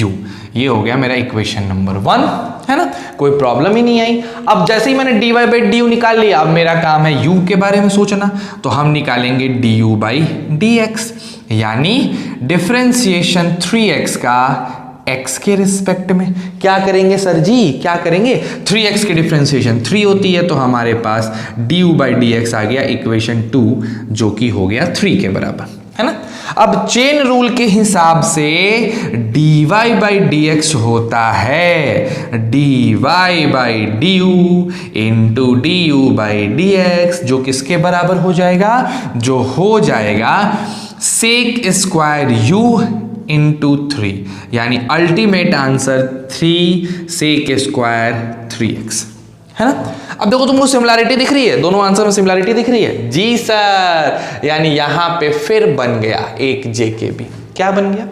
Speaker 1: u, ये हो गया मेरा इक्वेशन नंबर 1, है ना, कोई प्रॉब्लम ही नहीं आई। अब जैसे ही मैंने dy बाई du निकाल लिया, अब मेरा काम है u के बारे में सोचना, तो हम निकालेंगे du बाई dx, यानी डिफरेंशिएशन 3x का x के रिस्पेक्ट में। क्या करेंगे सर जी, क्या करेंगे, 3x की डिफरेंशिएशन 3 होती है, तो हमारे पास du बाई dx आ गया इक्वेशन 2, जो कि हो गया 3 के बराबर, है ना। अब चेन रूल के हिसाब से dy बाई dx होता है dy by du into du by dx, जो किसके बराबर हो जाएगा, जो हो जाएगा सेक स्क्वायर u इंटू 3, यानी ultimate answer 3 sec square 3x, है ना। अब देखो तुमको सिमिलैरिटी दिख रही है, दोनों आंसर में सिमिलैरिटी दिख रही है जी सर, यानी यहां पे फिर बन गया एक जेकेबी। क्या बन गया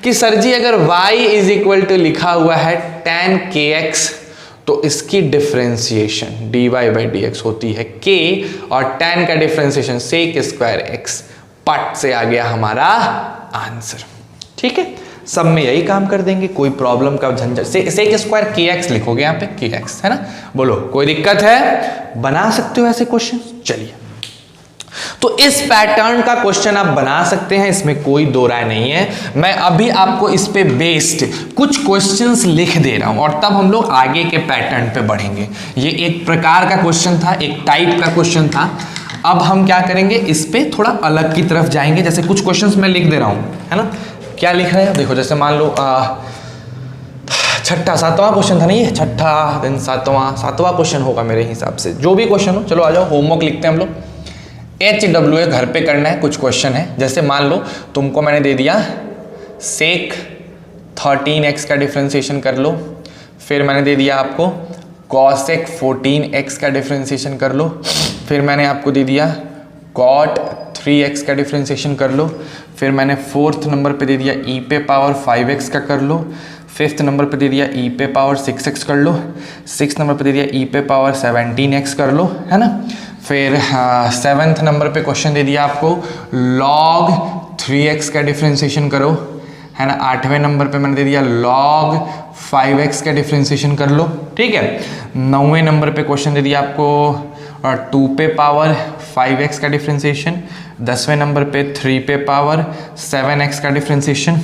Speaker 1: कि सर जी अगर y इज इक्वल टू लिखा हुआ है tan kx, तो इसकी डिफरेंशिएशन dy बाई dx होती है k, और tan का डिफरेंशिएशन सेक स्क्वायर x, पट से आ गया हमारा आंसर। ठीक है, सब में यही काम कर देंगे, कोई प्रॉब्लम का झंझट। सेक स्क्वायर kx लिखोगे यहाँ पे kx, है ना। बोलो कोई दिक्कत है, बना सकते हो ऐसे क्वेश्चन। चलिए, तो इस पैटर्न का क्वेश्चन आप बना सकते हैं, इसमें कोई दो राय नहीं है। मैं अभी आपको इस पे बेस्ड कुछ क्वेश्चंस लिख दे रहा हूं, और तब हम लोग आगे के पैटर्न पे बढ़ेंगे। ये एक प्रकार का क्वेश्चन था, एक टाइप का क्वेश्चन था। अब हम क्या करेंगे, इस पे थोड़ा अलग की तरफ जाएंगे। जैसे कुछ क्वेश्चंस मैं लिख दे रहा हूं, है ना। क्या लिख रहे हैं देखो, जैसे मान लो छठा सातवां क्वेश्चन था, नहीं है छठा दिन सातवां क्वेश्चन होगा मेरे हिसाब से, जो भी क्वेश्चन हो। चलो आ जाओ, होमवर्क लिखते हैं हम लोग। HWA घर पे करना है, कुछ क्वेश्चन है। जैसे मान लो तुमको मैंने दे दिया सेक 13x का डिफरेंशिएशन कर लो, फिर मैंने दे दिया आपको कॉसेक 14x का डिफरेंशिएशन कर लो, फिर मैंने आपको दे दिया कॉट 3x का डिफरेंशिएशन कर लो, फिर मैंने 4th नंबर पे दे दिया e पे पावर 5x का कर लो, 5th नंबर पे दे दिया e पे पावर 6x कर लो, 6th नंबर पे दे दिया e पे पावर 17x कर लो, है ना। फिर 7th नंबर पे क्वेश्चन दे दिया आपको log 3x का डिफरेंशिएशन करो, है ना। 8वें नंबर पे मैंने दे दिया log 5x का डिफरेंशिएशन कर लो, ठीक है। 9वें नंबर पे क्वेश्चन दे दिया आपको 2 पे पावर 5x का डिफरेंशिएशन, 10वें नंबर पे 3 पे पावर 7x का डिफरेंशिएशन,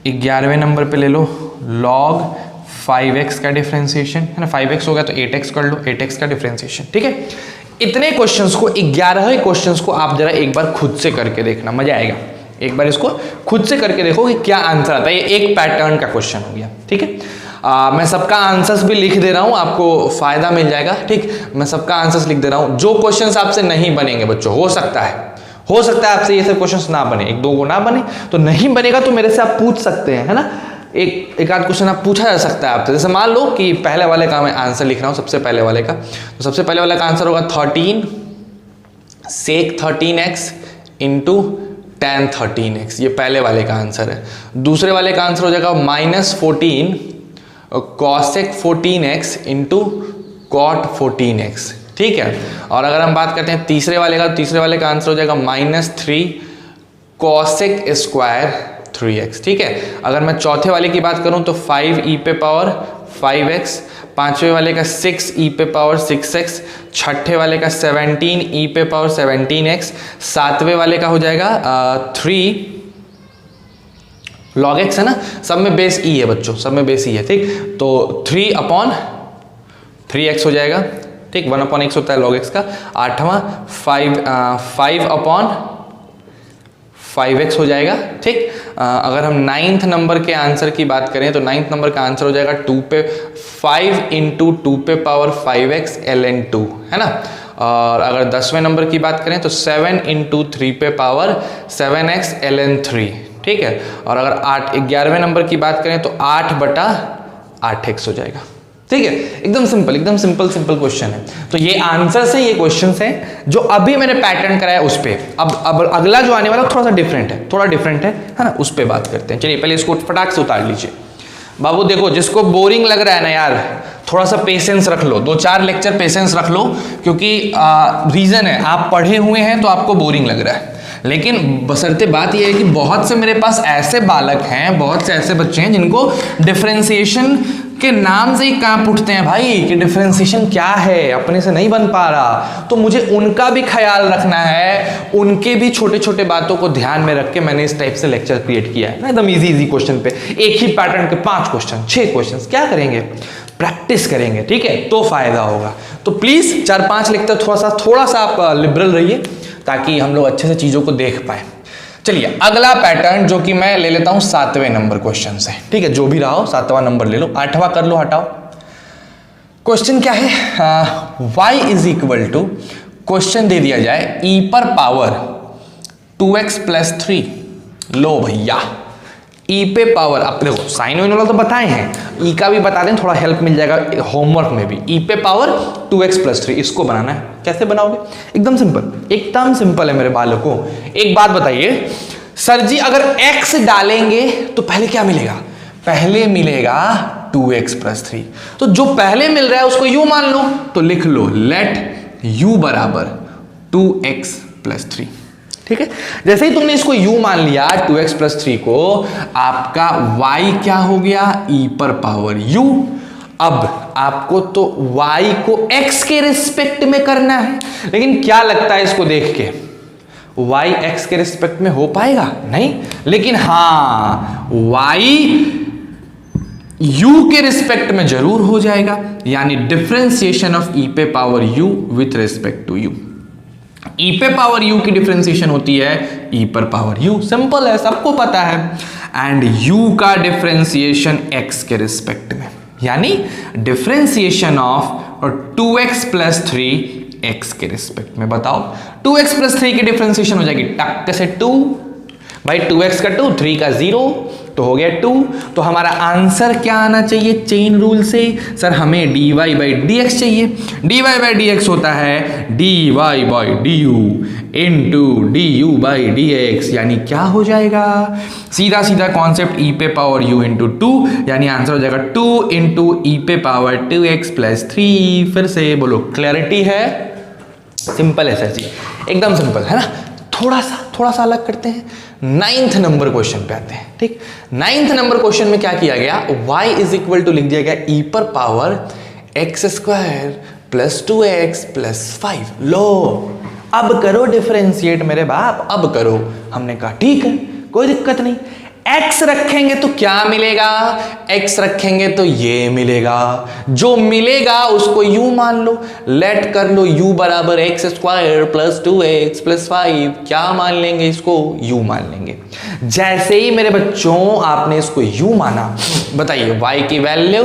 Speaker 1: 11वें नंबर पे ले लो log 5x का डिफरेंशिएशन, है ना। 5x हो गया तो 8x कर लो, 8x का डिफरेंशिएशन, ठीक है। इतने क्वेश्चंस को, 11 क्वेश्चंस को आप जरा एक बार खुद से करके देखना, मजा आएगा। एक बार इसको खुद से करके देखो कि क्या आंसर आता है। ये एक पैटर्न का क्वेश्चन हो गया, ठीक है। मैं सबका आंसर्स भी लिख दे रहा हूं, आपको फायदा मिल जाएगा, ठीक। मैं सबका आंसर्स लिख दे रहा हूं। जो क्वेश्चंस आपसे नहीं बनेंगे बच्चों, हो सकता है आपसे ये सब क्वेश्चंस ना बने, एक दो को ना बने, तो नहीं बनेगा तो मेरे से आप पूछ सकते हैं, है ना। एक आध क्वेश्चन आप पूछा जा सकता है आपसे। जैसे मान लो कि पहले वाले का मैं आंसर लिख रहा हूं, सबसे पहले वाले का, तो सबसे पहले वाले का आंसर होगा 13 सेक 13x इंटू tan 13x, ये पहले वाले का आंसर है। दूसरे वाले का आंसर हो जाएगा -14 cosec 14x into cot 14x, ठीक है। और अगर हम बात करते हैं तीसरे वाले का, तो तीसरे वाले का आंसर हो जाएगा -3 cosec स्क्वायर 3x, ठीक है। अगर मैं चौथे वाले की बात करूं तो 5 e पे पावर 5x, पांचवें वाले का 6 e पे पावर 6x, छठे वाले का 17 e पे पावर 17x, सातवें वाले का हो जाएगा 3 log x, है ना। सब में बेस e है बच्चों, सब में बेस e है, ठीक। तो 3/3x हो जाएगा, ठीक। 1/x होता है log x का। आठवां 5/5x हो जाएगा, ठीक। अगर हम 9th नंबर के आंसर की बात करें तो 9th नंबर का आंसर हो जाएगा 5 इंटू 2 पे पावर 5x ln 2, है ना। और अगर 10वें नंबर की बात करें तो 7 इंटू 3 पे पावर 7x ln 3, ठीक है। और अगर 11वें नंबर की बात करें तो 8 बटा 8x हो जाएगा, ठीक है। एकदम सिंपल क्वेश्चन है। तो ये आंसर से ये क्वेश्चन है जो अभी मैंने पैटर्न कराया उस पे। अब अगला जो आने वाला थोड़ा सा डिफरेंट है ना, उस पे बात करते हैं। चलिए पहले इसको फटाक से उतार लीजिए। बाबू देखो, जिसको बोरिंग लग रहा है ना यार, थोड़ा सा पेशेंस रख लो, 2-4 लेक्चर पेशेंस रख लो, क्योंकि रीजन है आप पढ़े हुए हैं तो आपको बोरिंग लग रहा है। लेकिन बशर्ते बात यह है कि बहुत से मेरे पास ऐसे बालक हैं, बहुत से ऐसे बच्चे हैं जिनको डिफरेंशिएशन के नाम से ही कांप उठते हैं भाई कि डिफरेंशिएशन क्या है, अपने से नहीं बन पा रहा। तो मुझे उनका भी ख्याल रखना है, उनके भी छोटे छोटे बातों को ध्यान में रख के मैंने इस टाइप से लेक्चर क्रिएट किया है ना, एकदम इजी क्वेश्चन पे, एक ही पैटर्न के 5 क्वेश्चन 6 क्वेश्चन। क्या करेंगे, प्रैक्टिस करेंगे, ठीक है, तो फायदा होगा। तो प्लीज 4-5 लेक्चर थोड़ा सा आप लिबरल रहिए ताकि हम लोग अच्छे से चीजों को देख पाए। चलिए अगला पैटर्न जो कि मैं ले लेता हूं 7वें नंबर क्वेश्चन से, ठीक है, जो भी रहा हो 7वां नंबर ले लो, 8वां कर लो, हटाओ। क्वेश्चन क्या है, y is equal to, question दे दिया जाए e पर पावर 2x प्लस 3। लो भैया, e पे पावर, आप देखो साइन वाइन वाला तो बताए हैं, e का भी बता दें, थोड़ा हेल्प मिल जाएगा होमवर्क में भी। e पे पावर 2x प्लस 3 इसको बनाना है। कैसे बनाओगे, एकदम सिंपल है मेरे बालकों। एक बात बताइए सर जी, अगर x डालेंगे तो पहले क्या मिलेगा, पहले मिलेगा 2x प्लस 3। तो जो पहले मिल रहा है उसको u मान लो, तो लिख लो लेट u बराबर 2x प्लस 3, ठीक है। जैसे ही तुमने इसको u मान लिया 2x प्लस 3 को, आपका y क्या हो गया, e पर पावर u। अब आपको तो y को x के रिस्पेक्ट में करना है, लेकिन क्या लगता है इसको देख के, y x के रिस्पेक्ट में हो पाएगा नहीं, लेकिन हाँ y u के रिस्पेक्ट में जरूर हो जाएगा, यानी डिफरेंशिएशन ऑफ e पे power u with respect to u। e पे पावर u की डिफरेंशिएशन होती है e पर पावर u, सिंपल है, सबको पता है। एंड u का डिफरेंशिएशन x के रिस्पेक्ट में, यानी differentiation of 2x plus 3 x के रिस्पेक्ट में। बताओ 2x प्लस 3 की डिफरेंशिएशन हो जाएगी टक से 2, भाई 2x का 2, 3 का 0, तो हो गया 2। तो हमारा आंसर क्या आना चाहिए चेन रूल से, सर हमें dy बाई dx चाहिए। dy बाई dx होता है dy by du into du by dx, यानी क्या हो जाएगा, सीधा कॉन्सेप्ट e पे पावर u इंटू 2, यानी आंसर हो जाएगा 2 इंटू e पे पावर 2x प्लस 3। फिर से बोलो, क्लैरिटी है, सिंपल है सर जी, एकदम सिंपल है ना। थोड़ा सा अलग करते हैं, 9th नंबर क्वेश्चन पे आते हैं, ठीक। 9th नंबर क्वेश्चन में क्या किया गया, y इज इक्वल टू लिख दिया गया e पर power x square plus 2x plus 5। लो अब करो डिफरेंशिएट मेरे बाप, अब करो। हमने कहा ठीक है, कोई दिक्कत नहीं। x रखेंगे तो क्या मिलेगा, x रखेंगे तो ये मिलेगा, जो मिलेगा उसको u मान लो, लेट कर लो u बराबर x square plus 2x plus 5। क्या मान लेंगे इसको, u मान लेंगे। जैसे ही मेरे बच्चों आपने इसको u माना, बताइए y की वैल्यू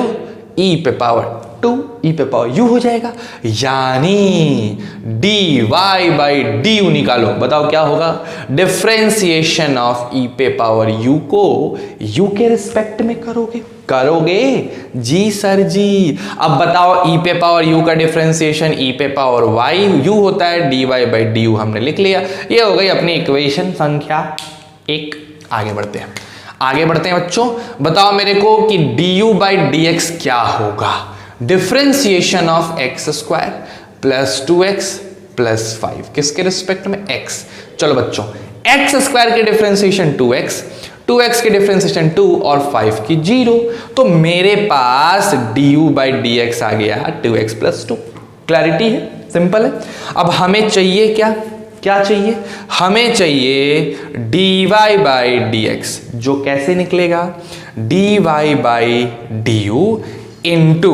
Speaker 1: e पे पावर 2 e पे पावर u हो जाएगा, यानी dy बाई du निकालो। बताओ क्या होगा, डिफरेंशिएशन ऑफ e पे पावर u को u के रिस्पेक्ट में करोगे जी सर जी। अब बताओ e पे पावर u का डिफरेंशिएशन e पे पावर y u होता है dy बाई du, हमने लिख लिया। ये हो गई अपनी इक्वेशन संख्या 1। आगे बढ़ते हैं बच्चों, बताओ मेरे को कि du बाई dx क्या होगा, differentiation of x square plus 2x plus 5, किसके रिस्पेक्ट में, x। चलो बच्चों, x स्क्वायर की डिफरेंशिएशन 2x की डिफरेंशिएशन 2 और 5 की 0, तो मेरे पास du बाई dx आ गया 2x प्लस 2। क्लैरिटी है, सिंपल है। अब हमें चाहिए क्या चाहिए, हमें चाहिए dy बाई dx, जो कैसे निकलेगा, dy by du into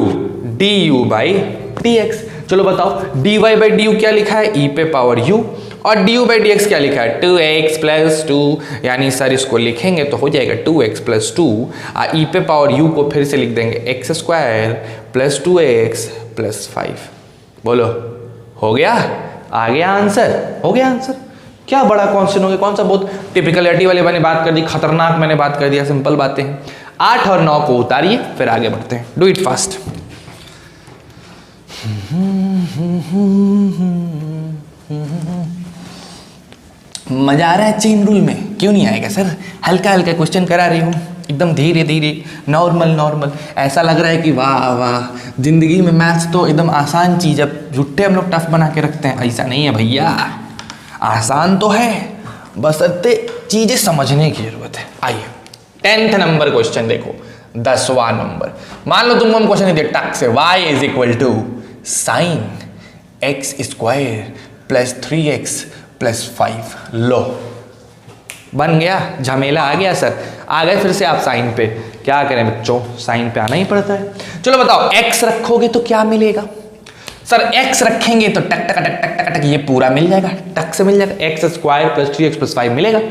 Speaker 1: du by dx। चलो बताओ dy बाई du क्या लिखा है, e पे पावर u, और du बाई dx क्या लिखा है, 2x प्लस 2, यानी सर इसको लिखेंगे तो हो जाएगा 2x प्लस 2, e पे पावर u को फिर से लिख देंगे x square plus 2x plus 5। बोलो हो गया, आ गया आंसर, हो गया आंसर। क्या बड़ा क्वेश्चन हो गया, कौन सा बहुत टिपिकलिटी वाले मैंने बात कर दी, खतरनाक मैंने बात कर दिया, सिंपल बातें हैं। 8 और 9 को उतारिए, फिर आगे बढ़ते हैं। Do it fast. मजा आ रहा है चेन रूल में? क्यों नहीं आएगा सर, हल्का हल्का क्वेश्चन करा रही हूँ, एकदम धीरे धीरे, नॉर्मल नॉर्मल। ऐसा लग रहा है कि वाह वाह, जिंदगी में मैथ्स तो एकदम आसान चीज़ है, झूठे हम लोग टफ बना के रखते हैं। ऐसा नहीं है भैया, आसान तो है, बस इतने चीज़ें समझने की जरूरत है। आइए 10th नंबर क्वेश्चन देखो, 10वां नंबर। मान लो तुमको हम क्वेश्चन दिया टक से, y is equal to sine X square plus 3x plus 5। लो बन गया, झमेला आ गया सर। आ गए फिर से आप साइन पे, क्या करें बच्चों, साइन पे आना ही पड़ता है। चलो बताओ, x रखोगे तो क्या मिलेगा? सर x रखेंगे तो टक टक टक टक टक टक ये पूरा मिल जाएगा, टक से मिल जाएगा, x square plus 3x plus 5 मिलेगा।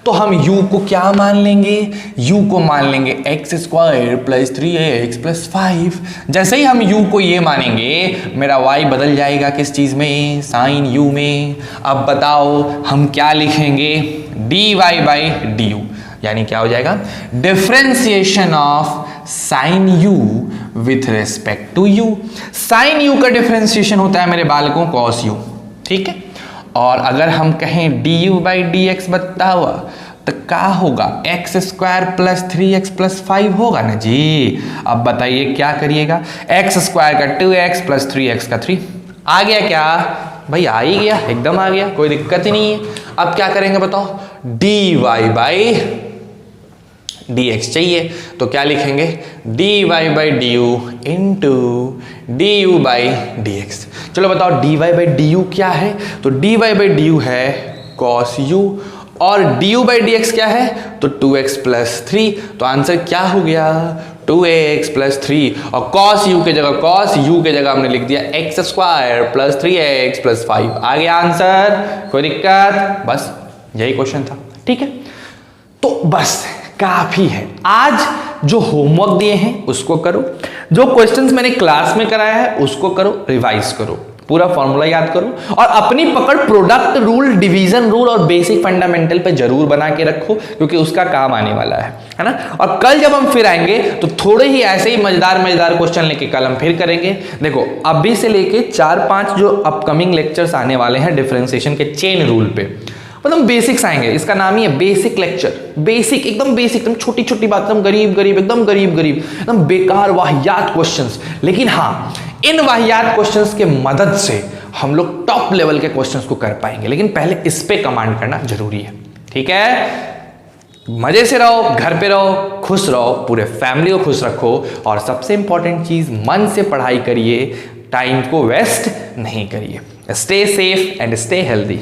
Speaker 1: तो हम u को क्या मान लेंगे? u को मान लेंगे x square plus 3x plus 5। जैसे ही हम u को ये मानेंगे, मेरा y बदल जाएगा किस चीज में? साइन u में। अब बताओ हम क्या लिखेंगे? dy बाई du, यानी क्या हो जाएगा? Differentiation of sine u with respect to u। Sine u का डिफरेंशिएशन होता है मेरे बालकों कॉस u, ठीक है। और अगर हम कहें du बाई dx बता हुआ तो क्या होगा? X square plus 3x plus 5 होगा ना जी। अब बताइए क्या करिएगा? एक्स स्क्वायर का 2x प्लस 3x का 3 आ गया क्या भाई? आ ही गया, एकदम आ गया, कोई दिक्कत ही नहीं है। अब क्या करेंगे बताओ? dy बाई dx चाहिए तो क्या लिखेंगे? dy by du into du by dx। चलो बताओ dy बाई du क्या है? तो dy बाई du है cos u, और du बाई dx क्या है? तो 2x प्लस 3। तो आंसर क्या हो गया? 2x प्लस 3, और cos u के जगह हमने लिख दिया x square plus 3x plus 5। आ गया आंसर, कोई दिक्कत? बस यही क्वेश्चन था, ठीक है। तो बस काफी है। आज जो होमवर्क दिए हैं उसको करो, जो क्वेश्चंस मैंने क्लास में कराया है उसको करो, रिवाइज करो, पूरा फॉर्मूला याद करो, और अपनी पकड़ प्रोडक्ट रूल, डिवीजन रूल और बेसिक फंडामेंटल पे जरूर बना के रखो, क्योंकि उसका काम आने वाला है ना। और कल जब हम फिर आएंगे तो थोड़े ही ऐसे ही मजेदार क्वेश्चन लेके कल हम फिर करेंगे। देखो अभी से लेके 4-5 जो अपकमिंग लेक्चर्स आने वाले हैं डिफरेंशिएशन के चेन रूल पे, मतलब बेसिक्स आएंगे, इसका नाम ही है बेसिक लेक्चर। बेसिक, एकदम बेसिक, एकदम छोटी छोटी बात, एकदम गरीब, एकदम बेकार वाहियात क्वेश्चंस। लेकिन हाँ, इन वाहियात क्वेश्चंस के मदद से हम लोग टॉप लेवल के क्वेश्चंस को कर पाएंगे, लेकिन पहले इस पे कमांड करना जरूरी है, ठीक है। मजे से रहो, घर पे रहो, खुश रहो, पूरे फैमिली को खुश रखो, और सबसे इंपॉर्टेंट चीज, मन से पढ़ाई करिए, टाइम को वेस्ट नहीं करिए। Stay safe and stay healthy.